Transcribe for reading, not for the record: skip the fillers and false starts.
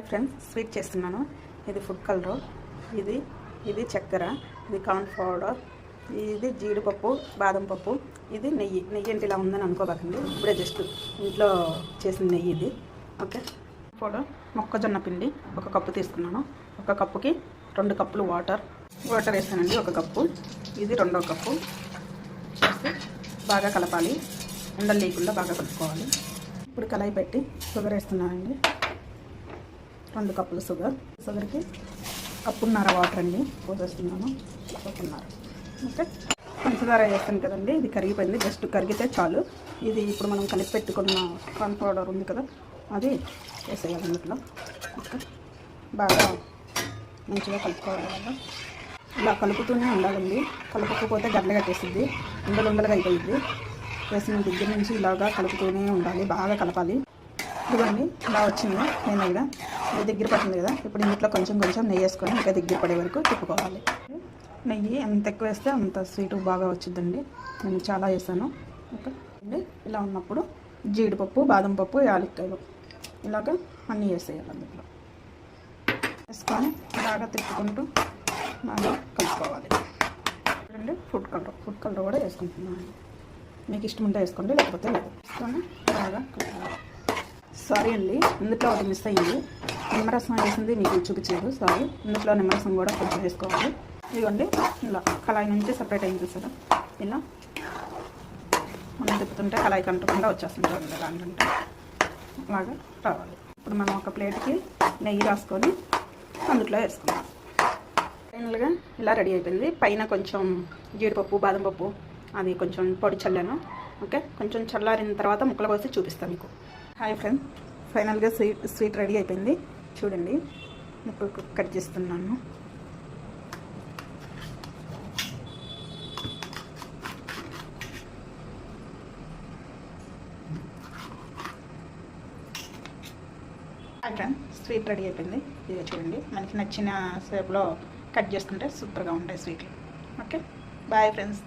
Friends sweet చేస్తున్నాను. ఇది food colour, ఇది చక్కెర, ఇది కార్న్ పౌడర్, ఇది జీడిపప్పు, బాదం పప్పు, ఇది నెయ్యి. నెయ్యి అంటే ఇలా ఉందని అనుకోబాకండి, ఇప్పుడే జస్ట్ ఇంట్లో చేసిన నెయ్యి ఇది. ఓకే. పౌడర్ మొక్కజొన్న పిండి 1 కప్పు తీసుకున్నాను. 1 కప్పుకి 2 కప్పులు వాటర్ వేస్తానండి. 1 కప్పు, ఇది 2వ కప్పు చేసి బాగా కలపాలి. ఉండలు లేకుండా బాగా కలుపుకోవాలి. ఇప్పుడు కళాయి పెట్టి షుగర్ వేస్తున్నానండి. 2 కప్పులు షుగర్కి కప్పున్నర వాటర్ అండి పోసేస్తున్నాను. కప్పున్నర. ఓకే. పంచదార వేస్తాను కదండి, ఇది కరిగిపోయింది. జస్ట్ కరిగితే చాలు. ఇది ఇప్పుడు మనం కలిపి పెట్టుకున్న కార్న్ పౌడర్ ఉంది కదా, అది వేసేయాలి ఇందులో. ఓకే. బాగా మంచిగా కలుపుకోవాలి కదా. ఇలా కలుపుతూనే ఉండాలండి. కలపకపోతే గడ్డ కట్టేస్తుంది, ఉండలుగా అయిపోయింది. వేసిన దగ్గర నుంచి ఇలాగా కలుపుతూనే ఉండాలి, బాగా కలపాలి. ఇదిగోండి ఇలా వచ్చింది. నేనైనా ఇది దగ్గర పడుతుంది కదా. ఇప్పుడు ఇంట్లో కొంచెం నెయ్యి వేసుకొని ఇంకా దగ్గర పడే వరకు తిప్పుకోవాలి. నెయ్యి ఎంత ఎక్కువ వేస్తే అంత స్వీట్ బాగా వచ్చిందండి. నేను చాలా వేసాను. ఓకే. ఇలా ఉన్నప్పుడు జీడిపప్పు, బాదం పప్పు, యాలక్కాయలు ఇలాగ అన్నీ వేసేయాలి. అందులో వేసుకొని బాగా తిప్పుకుంటూ బాగా కలుపుకోవాలి. ఫుడ్ కలర్ కూడా వేసుకుంటున్నాను. మీకు ఇష్టం ఉంటే వేసుకోండి, లేకపోతే లేదు. వేసుకొని బాగా కలుపుకోవాలి. సారీ అండి, ఇందులో ఒకటి మిస్ అయ్యింది. నిమ్మరసం వేసింది మీకు చూపించలేదు, సారీ. ఇందులో నిమ్మరసం కూడా కొంచెం వేసుకోవాలి. ఇదిగోండి ఇలా కళాయి నుంచి సపరేట్ అయింది చూసారా. ఇలా మనం తిప్పుతుంటే కళాయి కంటకుండా వచ్చేస్తుంటుంది కదా, అంటే అలాగా రావాలి. ఇప్పుడు మనం ఒక ప్లేట్కి నెయ్యి రాసుకొని అందులో వేసుకుందాం. ఫైనల్గా ఇలా రెడీ అయిపోయింది. పైన కొంచెం జీడిపప్పు, బాదం పప్పు అది కొంచెం పొడి చల్లాను. ఓకే. కొంచెం చల్లారిన తర్వాత ముక్కలు కోసి చూపిస్తాను మీకు. హాయ్ ఫ్రెండ్స్, ఫైనల్గా స్వీట్ రెడీ అయిపోయింది. చూడండి, ఇప్పుడు కట్ చేస్తున్నాను. హాయ్ ఫ్రెండ్స్, స్వీట్ రెడీ అయిపోయింది. ఇది చూడండి, మనకి నచ్చిన షేప్లో కట్ చేసుకుంటే సూపర్గా ఉంటాయి స్వీట్లు. ఓకే. Boy friends.